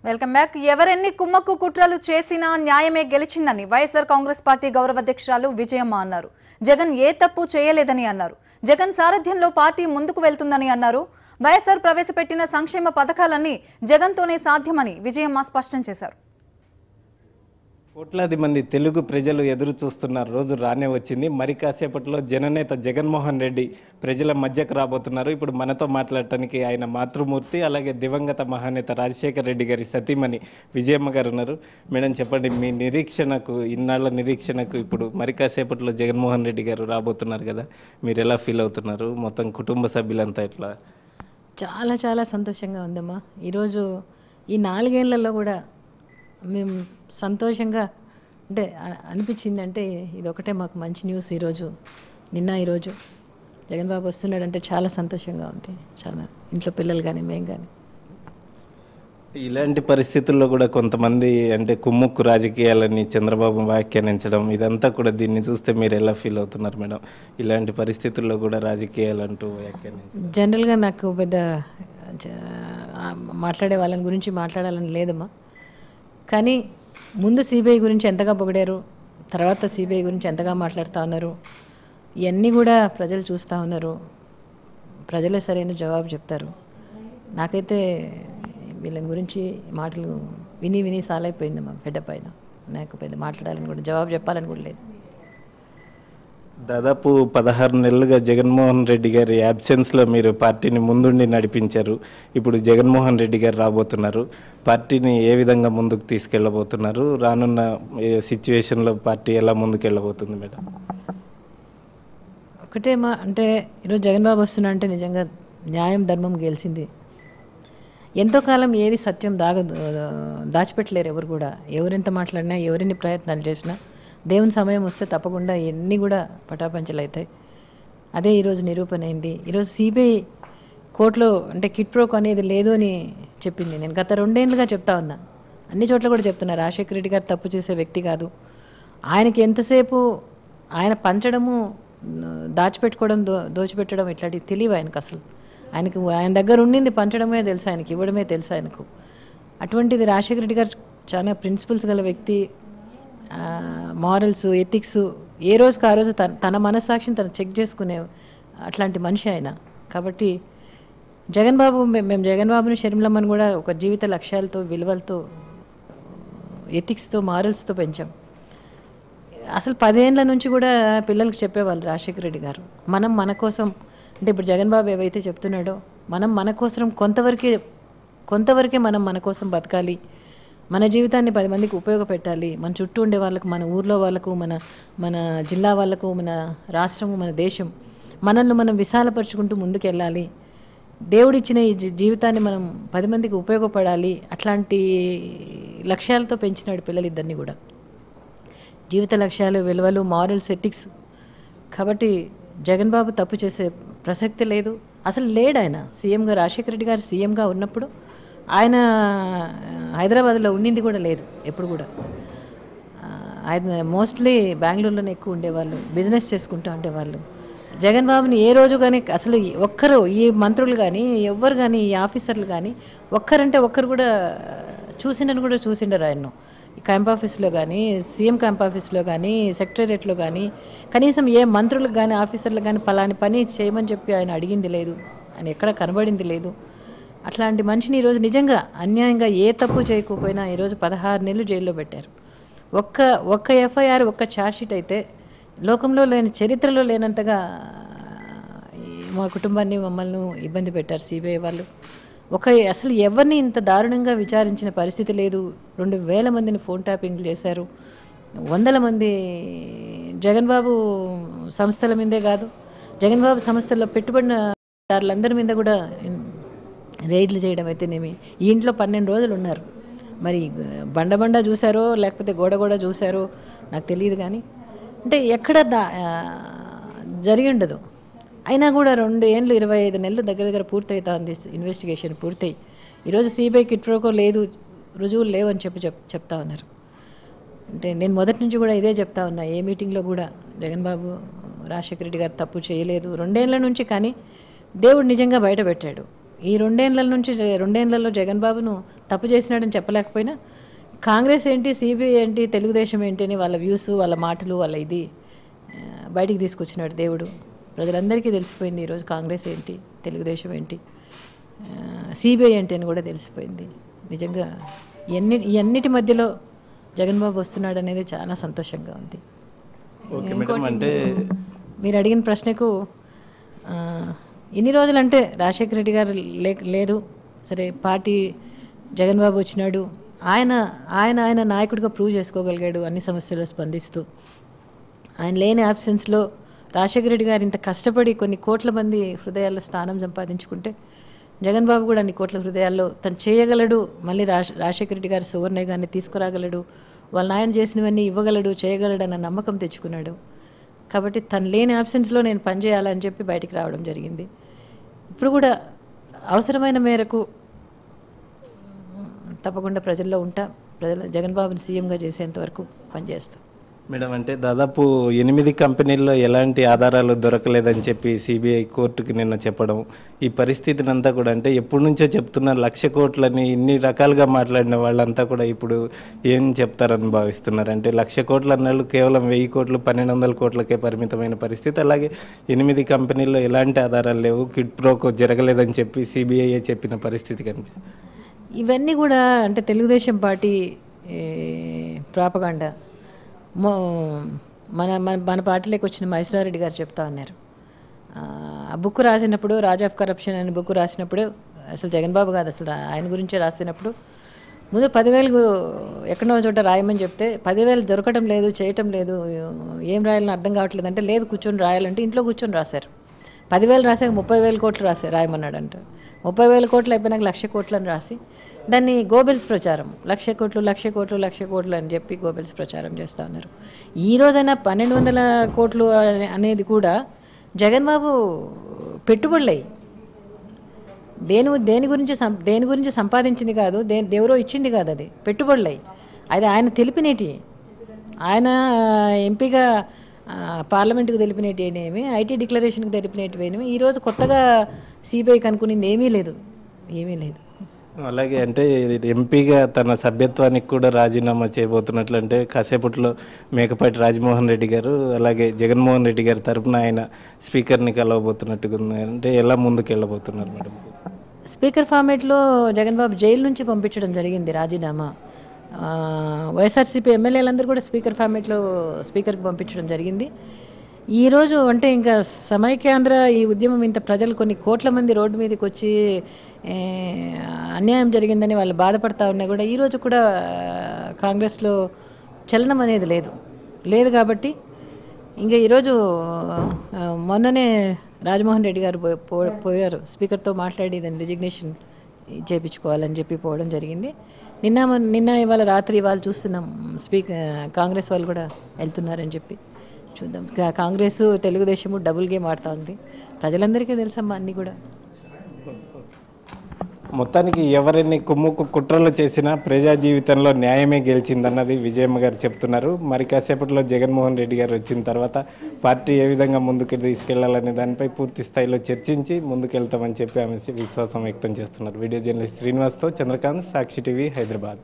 Welcome back. ఎవరెన్ని కుమ్మక్కు కుట్రలు చేసినా న్యాయమే గెలిచిందని వైఎస్ఆర్ కాంగ్రెస్ పార్టీ గౌరవాధ్యక్షురాలు విజయమ్మ అన్నారు. జగన్ ఏ తప్పు చేయలేదని అన్నారు. జగన్ సారథ్యంలో పార్టీ ముందుకు వెళ్తుందని అన్నారు. వైఎస్ఆర్ ప్రవేశపెట్టిన సంక్షేమ పథకాలన్నీ జగన్తోనే సాధ్యమని విజయమ్మ స్పష్టం చేశారు. కోట్లాది మంది తెలుగు ప్రజలు ఎదురు చూస్తున్న రోజు రానే వచ్చింది. మరి కాసేపట్లో జననేత జగన్మోహన్ రెడ్డి ప్రజల మధ్యకు రాబోతున్నారు. ఇప్పుడు మనతో మాట్లాడటానికి ఆయన మాతృమూర్తి, అలాగే దివంగత మహానేత రాజశేఖర రెడ్డి గారి సతీమణి విజయమ్మ గారు ఉన్నారు. మేడం, చెప్పండి, మీ నిరీక్షణకు, ఇన్నాళ్ల నిరీక్షణకు ఇప్పుడు మరి కాసేపట్లో జగన్మోహన్ రెడ్డి గారు రాబోతున్నారు కదా, మీరు ఎలా ఫీల్ అవుతున్నారు? మొత్తం కుటుంబ సభ్యులంతా ఎట్లా? చాలా చాలా సంతోషంగా ఉందమ్మా. ఈరోజు ఈ 4 ఏళ్లలో కూడా మేము సంతోషంగా అంటే అనిపించింది. అంటే ఇది ఒకటే మాకు మంచి న్యూస్. ఈరోజు జగన్ బాబు వస్తున్నాడంటే చాలా సంతోషంగా ఉంది. చాలా ఇంట్లో పిల్లలు కానీ మేము కానీ. ఇలాంటి పరిస్థితుల్లో కూడా కొంతమంది అంటే కుమ్ముక్కు రాజకీయాలని చంద్రబాబు వ్యాఖ్యానించడం, ఇదంతా కూడా దీన్ని చూస్తే మీరు ఎలా ఫీల్ అవుతున్నారు మేడం? ఇలాంటి పరిస్థితుల్లో కూడా రాజకీయాలంటూ వ్యాఖ్యానించడం జనరల్గా నాకు పెద్ద మాట్లాడే వాళ్ళని గురించి మాట్లాడాలని లేదమ్మా. కానీ ముందు సిబిఐ గురించి ఎంతగా పొగిడారు, తర్వాత సిబిఐ గురించి ఎంతగా మాట్లాడుతూ ఉన్నారు, ఇవన్నీ కూడా ప్రజలు చూస్తూ ఉన్నారు. ప్రజలే సరైన జవాబు చెప్తారు. నాకైతే వీళ్ళని గురించి మాటలు విని సాలైపోయిందమ్మా. పెద్ద పైన నాకు పెద్ద మాట్లాడాలని కూడా, జవాబు చెప్పాలని కూడా లేదు. దాదాపు 16 నెలలుగా జగన్మోహన్ రెడ్డి గారి యాబ్సెన్స్లో మీరు పార్టీని ముందుండి నడిపించారు. ఇప్పుడు జగన్మోహన్ రెడ్డి గారు రాబోతున్నారు. పార్టీని ఏ విధంగా ముందుకు తీసుకెళ్ళబోతున్నారు? రానున్న సిచ్యువేషన్లో పార్టీ ఎలా ముందుకు వెళ్ళబోతుంది మేడం? ఒకటేమా అంటే ఈరోజు జగన్ బాబు వస్తున్నా అంటే నిజంగా న్యాయం ధర్మం గెలిచింది. ఎంతో కాలం ఏది సత్యం దాచిపెట్టలేరు ఎవరు కూడా. ఎవరెంత మాట్లాడినా, ఎవరెన్ని ప్రయత్నాలు చేసినా దేవుని సమయం వస్తే తప్పకుండా ఇవన్నీ కూడా పటాపంచలు అవుతాయి. అదే ఈరోజు నిరూపణ అయింది. ఈరోజు సిబిఐ కోర్టులో అంటే కిట్ ప్రోక్ అనేది లేదు అని చెప్పింది. నేను గత 2 ఏళ్ళుగా చెప్తా ఉన్నా, అన్ని చోట్ల కూడా చెప్తున్నా, రాజశేఖర రెడ్డి గారు తప్పు చేసే వ్యక్తి కాదు. ఆయనకి ఎంతసేపు ఆయన పంచడము, దాచిపెట్టుకోవడం, దోచిపెట్టడం ఇట్లాంటివి తెలియవు ఆయనకు. అసలు ఆయన దగ్గర ఉండింది పంచడమే తెలుసు, ఆయనకి ఇవ్వడమే తెలుసు ఆయనకు. అటువంటిది రాజశేఖర రెడ్డి గారు చాలా ప్రిన్సిపల్స్ గల వ్యక్తి. మారల్స్, ఎథిక్స్ ఏ రోజుకి ఆ రోజు తన మనస్సాక్షిని తను చెక్ చేసుకునే అట్లాంటి మనిషి ఆయన. కాబట్టి మేము జగన్ బాబుని, షర్మిలమ్మని కూడా ఒక జీవిత లక్ష్యాలతో, విలువలతో, ఎథిక్స్తో, మారల్స్తో పెంచాం. అసలు 10 ఏళ్ల నుంచి కూడా పిల్లలకు చెప్పేవాళ్ళు రాజశేఖర రెడ్డి గారు, మనం మన కోసం అంటే ఇప్పుడు జగన్ బాబు ఏవైతే చెప్తున్నాడో, మనం మన కోసం కొంతవరకే మనం మన కోసం బతకాలి, మన జీవితాన్ని 10 మందికి ఉపయోగపెట్టాలి, మన చుట్టూ ఉండే వాళ్ళకు, మన ఊర్లో వాళ్ళకు, మన జిల్లా వాళ్ళకు, మన రాష్ట్రము, మన దేశం, మనల్ని మనం విశాలపరుచుకుంటూ ముందుకెళ్ళాలి, దేవుడిచ్చిన ఈ జీవితాన్ని మనం 10 మందికి ఉపయోగపడాలి. అట్లాంటి లక్ష్యాలతో పెంచినాడు పిల్లలిద్దరినీ కూడా. జీవిత లక్ష్యాలు, విలువలు, మారల్స్, ఎథిక్స్. కాబట్టి జగన్ బాబు తప్పు చేసే ప్రసక్తి లేదు. అసలు లేడు ఆయన. సీఎంగా రాజశేఖర రెడ్డి గారు సీఎంగా ఉన్నప్పుడు ఆయన హైదరాబాద్లో ఉండింది కూడా లేదు ఎప్పుడు కూడా. ఆయన మోస్ట్లీ బెంగళూరులోనే ఎక్కువ ఉండేవాళ్ళు, బిజినెస్ చేసుకుంటూ ఉండేవాళ్ళు. జగన్ బాబుని ఏ రోజు కానీ అసలు ఒక్కరు, ఈ మంత్రులు కానీ ఎవ్వరు కానీ, ఈ ఆఫీసర్లు కానీ ఒక్కరు కూడా చూసిండరు ఆయన్ను. క్యాంప్ ఆఫీస్లో కానీ, సీఎం క్యాంప్ ఆఫీస్లో కానీ, సెక్రటేరియట్లో కానీ, కనీసం ఏ మంత్రులకు కానీ, ఆఫీసర్లకు కానీ పలాని పని చేయమని చెప్పి ఆయన అడిగింది లేదు, ఆయన ఎక్కడ కనబడింది లేదు. అట్లాంటి మనిషిని ఈరోజు నిజంగా అన్యాయంగా ఏ తప్పు చేయకపోయినా ఈరోజు 16 నెలలు జైల్లో పెట్టారు. ఒక్క ఎఫ్ఐఆర్, ఒక్క ఛార్జ్షీట్ అయితే లోకంలో లేని, చరిత్రలో లేనంతగా మా కుటుంబాన్ని, మమ్మల్ని ఇబ్బంది పెట్టారు సిబిఐ వాళ్ళు. అసలు ఎవరిని ఇంత దారుణంగా విచారించిన పరిస్థితి లేదు. 2,000 మందిని ఫోన్ ట్యాపింగ్ చేశారు. 100 మంది జగన్ బాబు సంస్థల మీదే కాదు, జగన్ బాబు సంస్థల్లో పెట్టుబడిన దారులందరి మీద కూడా రైడ్లు చేయడం అయితేనేమి. ఈ ఇంట్లో 12 రోజులు ఉన్నారు. మరి బండ చూశారో లేకపోతే గోడ చూశారో నాకు తెలియదు, కానీ అంటే ఎక్కడ జరిగి ఉండదు. అయినా కూడా 2 ఏళ్ళు 25 నెలలు దగ్గర పూర్తవుతా ఉంది ఇన్వెస్టిగేషన్ పూర్తయి. ఈరోజు సిబిఐ కిట్ ప్రోకో లేదు, రుజువులు లేవు అని చెప్తా ఉన్నారు. అంటే నేను మొదటి నుంచి కూడా ఇదే చెప్తా ఉన్నా, ఏ మీటింగ్లో కూడా జగన్ బాబు, రాజశేఖర రెడ్డి గారు తప్పు చేయలేదు 2 ఏళ్ల నుంచి. కానీ దేవుడు నిజంగా బయట పెట్టాడు. ఈ రెండేళ్లలో జగన్ బాబును తప్పు చేసినాడని చెప్పలేకపోయినా కాంగ్రెస్ ఏంటి, సిబిఐ ఏంటి, తెలుగుదేశం ఏంటి అని వాళ్ళ వ్యూస్, వాళ్ళ మాటలు, వాళ్ళ ఇది బయటికి తీసుకొచ్చినాడు దేవుడు. ప్రజలందరికీ తెలిసిపోయింది ఈరోజు కాంగ్రెస్ ఏంటి, తెలుగుదేశం ఏంటి, సిబిఐ ఏంటి అని కూడా తెలిసిపోయింది. నిజంగా ఇవన్నిటి మధ్యలో జగన్ బాబు వస్తున్నాడు అనేది చాలా సంతోషంగా ఉంది. ఓకే మేడం, అంటే మీరు అడిగిన ప్రశ్నకు ఇన్ని రోజులంటే రాజశేఖర రెడ్డి గారు లేరు, సరే పార్టీ జగన్ బాబు వచ్చినాడు, ఆయన నాయకుడిగా ప్రూవ్ చేసుకోగలిగాడు అన్ని సమస్యలు స్పందిస్తూ. ఆయన లేని యాబ్సెన్స్లో రాజశేఖర రెడ్డి గారు ఇంత కష్టపడి కొన్ని కోట్ల మంది హృదయాల్లో స్థానం సంపాదించుకుంటే జగన్ బాబు కూడా అన్ని కోట్ల హృదయాల్లో తను చేయగలడు, మళ్ళీ రాజశేఖర రెడ్డి గారి సువర్ణయుగాన్ని తీసుకురాగలడు, వాళ్ళ నాయన చేసినవన్నీ ఇవ్వగలడు, చేయగలడు అన్న నమ్మకం తెచ్చుకున్నాడు. కాబట్టి తను లేని యాబ్సెన్స్లో నేను పనిచేయాలని చెప్పి బయటికి రావడం జరిగింది. ఇప్పుడు కూడా అవసరమైన మేరకు తప్పకుండా ప్రజల్లో ఉంటా, జగన్ బాబుని సీఎంగా చేసేంత వరకు పనిచేస్తాం. మేడం, అంటే దాదాపు 8 కంపెనీల్లో ఎలాంటి ఆధారాలు దొరకలేదని చెప్పి సిబిఐ కోర్టుకి నిన్న చెప్పడం, ఈ పరిస్థితిని అంతా కూడా అంటే ఎప్పటి నుంచో చెప్తున్న 1,00,000 కోట్లని ఇన్ని రకాలుగా మాట్లాడిన వాళ్ళంతా కూడా ఇప్పుడు ఏం చెప్తారని భావిస్తున్నారు? అంటే 1,00,000 కోట్లు అన్నాళ్ళు కేవలం 1,000 కోట్లు 1,200 కోట్లకే పరిమితమైన పరిస్థితి. అలాగే 8 కంపెనీల్లో ఎలాంటి ఆధారాలు లేవు, కిడ్ ప్రోకో జరగలేదని చెప్పి సిబిఐ చెప్పిన పరిస్థితి కనిపిస్తుంది. ఇవన్నీ కూడా అంటే తెలుగుదేశం పార్టీ ప్రాపగాండా. మన పార్టీలోకి వచ్చిన మహేశ్వరరెడ్డి గారు చెప్తా ఉన్నారు. ఆ బుక్ రాసినప్పుడు, రాజ్ ఆఫ్ కరప్షన్ అనే బుక్ రాసినప్పుడు అసలు జగన్ బాబు కాదు, అసలు ఆయన గురించే రాసినప్పుడు ముందు 10,000 ఎక్కడో చోట రాయమని చెప్తే 10,000 దొరకడం లేదు, చేయటం లేదు, ఏం రాయాలని అర్థం కావట్లేదు అంటే లేదు కూర్చొని రాయాలంటే ఇంట్లో కూర్చొని రాశారు. 10,000 రాసాక 30,000 కోట్లు రాశారు రాయమన్నాడంట. 30,000 కోట్లు అయిపోయినాక 1,00,000 కోట్లు అని రాసి దాన్ని గోబెల్స్ ప్రచారం, 1,00,000 కోట్లు 1,00,000 కోట్లు 1,00,000 కోట్లు అని చెప్పి గోబెల్స్ ప్రచారం చేస్తూ ఉన్నారు. ఈ రోజైనా 1,200 కోట్లు అనేది కూడా జగన్ బాబు పెట్టుబడులై దేని గురించి సంపాదించింది కాదు, ఎవరో ఇచ్చింది కాదు, అది పెట్టుబడులై, అది ఆయన తెలిపినేటి, ఆయన ఎంపీగా పార్లమెంటుకు తెలిపినట్టేనేమి, ఐటీ డిక్లరేషన్కి తెలిపినట్టువేనేమి, ఈరోజు కొత్తగా సిబిఐకి అనుకునేది ఏమీ లేదు. అలాగే అంటే ఎంపీగా తన సభ్యత్వానికి కూడా రాజీనామా చేయబోతున్నట్లు అంటే కాసేపట్లో మేకపాటి రాజమోహన్ రెడ్డి గారు అలాగే జగన్మోహన్ రెడ్డి గారి తరఫున ఆయన స్పీకర్ని కలవబోతున్నట్టుగా ఉంది. అంటే ఎలా ముందుకు వెళ్ళబోతున్నారు మేడం? స్పీకర్ ఫార్మేట్లో జగన్ బాబు జైలు నుంచి పంపించడం జరిగింది రాజీనామా. వైఎస్ఆర్సీపీ ఎమ్మెల్యేలందరూ కూడా స్పీకర్ ఫార్మేట్లో స్పీకర్కి పంపించడం జరిగింది. ఈరోజు అంటే ఇంకా సమైక్యాంధ్ర ఈ ఉద్యమం ఇంత ప్రజలు కొన్ని కోట్ల మంది రోడ్డు మీదకి వచ్చి అన్యాయం జరిగిందని వాళ్ళు బాధపడతా ఉన్నా కూడా ఈరోజు కూడా కాంగ్రెస్లో చలనం అనేది లేదు కాబట్టి ఇంకా ఈరోజు మొన్ననే రాజమోహన్ రెడ్డి గారు పోయారు, స్పీకర్తో మాట్లాడి దాన్ని రిజిగ్నేషన్ చేయించుకోవాలని చెప్పి పోవడం జరిగింది. నిన్న ఇవాళ రాత్రి వాళ్ళు చూస్తున్నాం కాంగ్రెస్ వాళ్ళు కూడా వెళ్తున్నారని చెప్పి చూద్దాం. కాంగ్రెస్ తెలుగుదేశము డబుల్ గేమ్ ఆడుతూ ఉంది, ప్రజలందరికీ తెలుసమ్మా అన్నీ కూడా. మొత్తానికి ఎవరిని కుమ్ముకు కుట్రలు చేసినా ప్రజా జీవితంలో న్యాయమే గెలిచిందన్నది విజయమ్మ గారు చెప్తున్నారు. మరి కాసేపట్లో జగన్మోహన్ రెడ్డి గారు వచ్చిన తర్వాత పార్టీ ఏ విధంగా ముందుకు తీసుకెళ్లాలనే దానిపై పూర్తి స్థాయిలో చర్చించి ముందుకెళ్తామని చెప్పి ఆమె విశ్వాసం వ్యక్తం చేస్తున్నారు. వీడియో జర్నలిస్ట్ శ్రీనివాస్తో చంద్రకాంత్, సాక్షి టీవీ, హైదరాబాద్.